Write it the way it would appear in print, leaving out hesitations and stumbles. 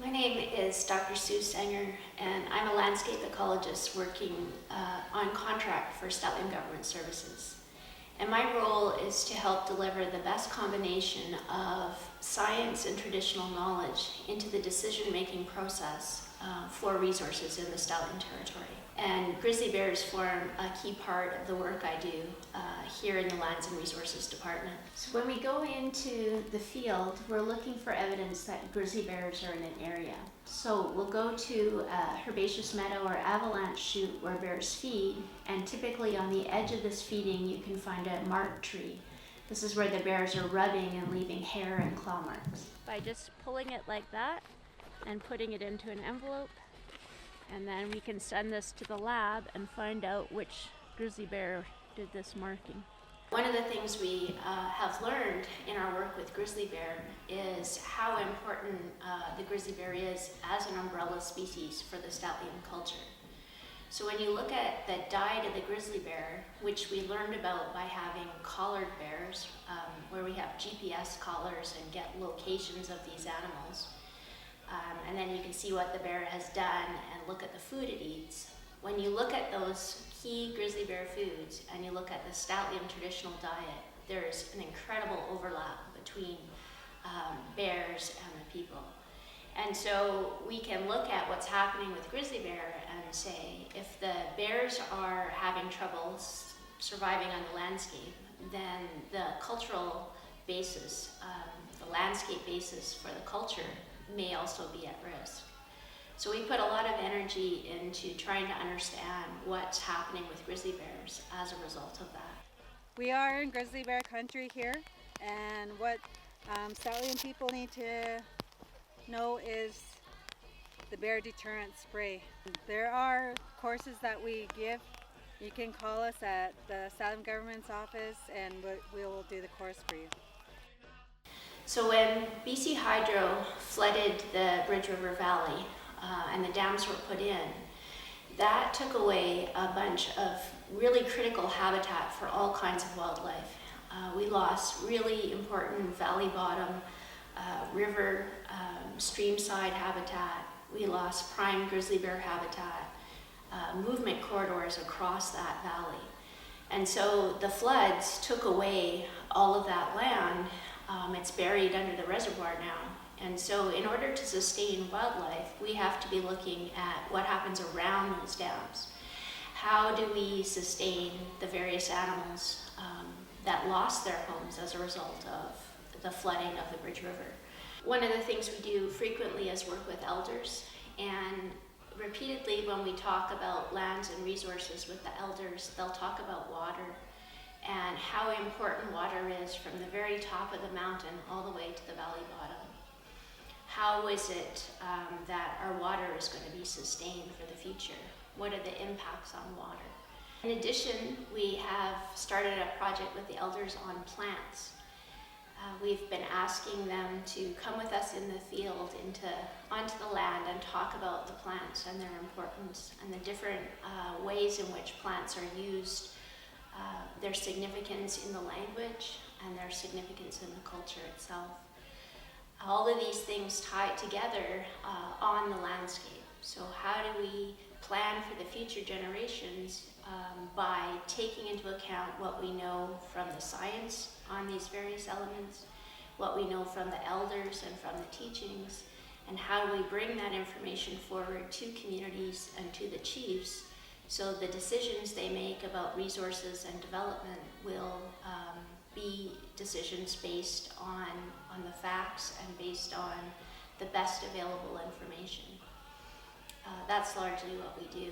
My name is Dr. Sue Sanger, and I'm a landscape ecologist working on contract for Statlium Government Services. And my role is to help deliver the best combination of science and traditional knowledge into the decision-making process for resources in the Statlium Territory. And grizzly bears form a key part of the work I do here in the Lands and Resources Department. So when we go into the field, we're looking for evidence that grizzly bears are in an area. So we'll go to a herbaceous meadow or avalanche chute where bears feed, and typically on the edge of this feeding you can find a mark tree. This is where the bears are rubbing and leaving hair and claw marks. By just pulling it like that and putting it into an envelope, and then we can send this to the lab and find out which grizzly bear did this marking. One of the things we have learned in our work with grizzly bear is how important the grizzly bear is as an umbrella species for the Statlium culture. So when you look at the diet of the grizzly bear, which we learned about by having collared bears, where we have GPS collars and get locations of these animals, and then you can see what the bear has done and look at the food it eats. When you look at those key grizzly bear foods and you look at the Statlium traditional diet, there's an incredible overlap between bears and the people. And so we can look at what's happening with grizzly bear and say, if the bears are having trouble surviving on the landscape, then the cultural basis, the landscape basis for the culture may also be at risk. So we put a lot of energy into trying to understand what's happening with grizzly bears as a result of that. We are in grizzly bear country here, and what Statlium people need to know is the bear deterrent spray. There are courses that we give. You can call us at the Statlium government's office and we will do the course for you. So when BC Hydro flooded the Bridge River Valley and the dams were put in, that took away a bunch of really critical habitat for all kinds of wildlife. We lost really important valley bottom, river, streamside habitat. We lost prime grizzly bear habitat, movement corridors across that valley. And so the floods took away all of that land. It's buried under the reservoir now. And so in order to sustain wildlife, we have to be looking at what happens around those dams. How do we sustain the various animals that lost their homes as a result of the flooding of the Bridge River? One of the things we do frequently is work with elders, and repeatedly when we talk about lands and resources with the elders, they'll talk about water and how important water is from the very top of the mountain all the way to the valley bottom. How is it that our water is going to be sustained for the future? What are the impacts on water? In addition, we have started a project with the elders on plants. We've been asking them to come with us in the field onto the land and talk about the plants and their importance and the different ways in which plants are used, their significance in the language and their significance in the culture itself. All of these things tie together on the landscape. So how do we plan for the future generations by taking into account what we know from the science on these various elements, what we know from the elders and from the teachings, and how do we bring that information forward to communities and to the chiefs so the decisions they make about resources and development will be decisions based on the facts and based on the best available information. That's largely what we do.